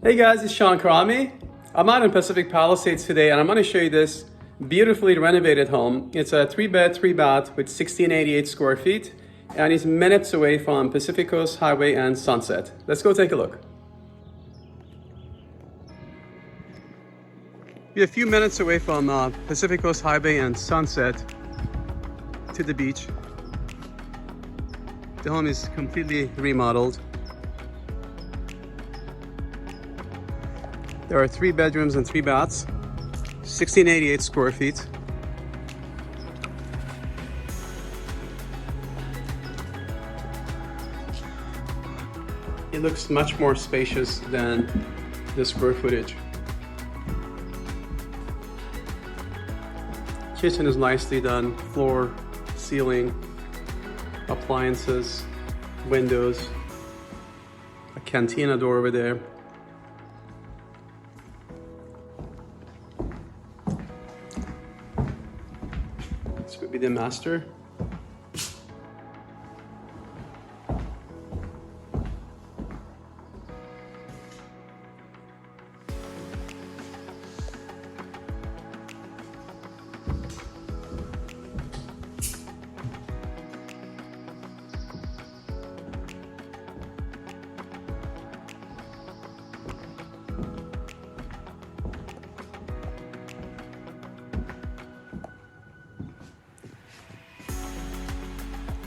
Hey guys, it's Shawn Karami. I'm out in Pacific Palisades today and I'm going to show you this beautifully renovated home. It's a 3-bed, 3-bath with 1,688 square feet and it's minutes away from Pacific Coast Highway and Sunset. Let's go take a look. We're a few minutes away from Pacific Coast Highway and Sunset to the beach. The home is completely remodeled. There are 3 bedrooms and 3 baths, 1,688 square feet. It looks much more spacious than the square footage. Kitchen is nicely done, floor, ceiling, appliances, windows, a cantina door over there. This would be the master.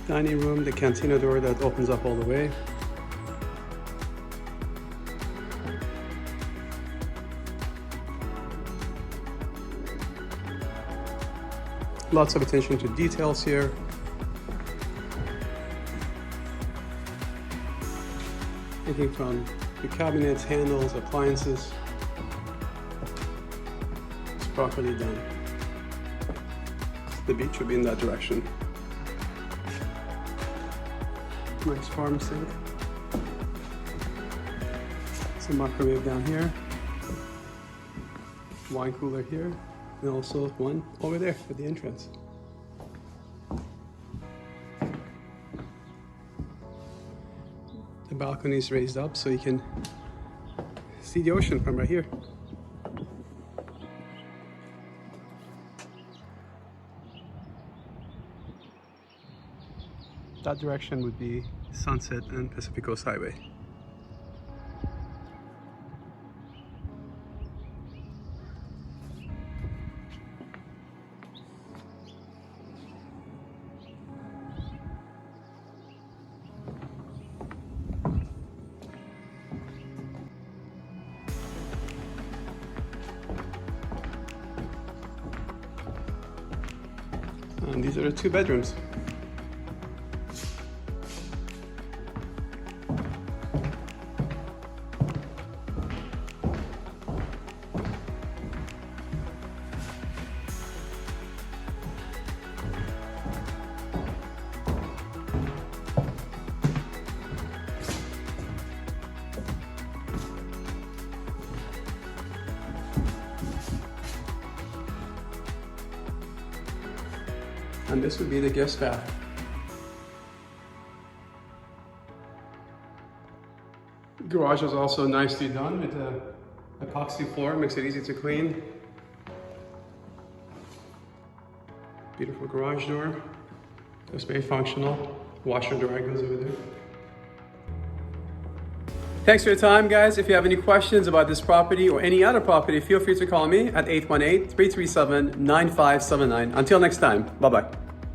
Dining room, the cantina door that opens up all the way. Lots of attention to details here. Anything from the cabinets, handles, appliances. It's properly done. The beach would be in that direction. Nice farm sink. Some microwave down here. Wine cooler here. And also one over there at the entrance. The balcony is raised up so you can see the ocean from right here. That direction would be Sunset and Pacific Coast Highway. And these are the 2 bedrooms. And this would be the guest bath. Garage is also nicely done with the epoxy floor, makes it easy to clean. Beautiful garage door. It's very functional. Washer dryer goes over there. Thanks for your time, guys. If you have any questions about this property or any other property, feel free to call me at 818-337-9579. Until next time, bye-bye.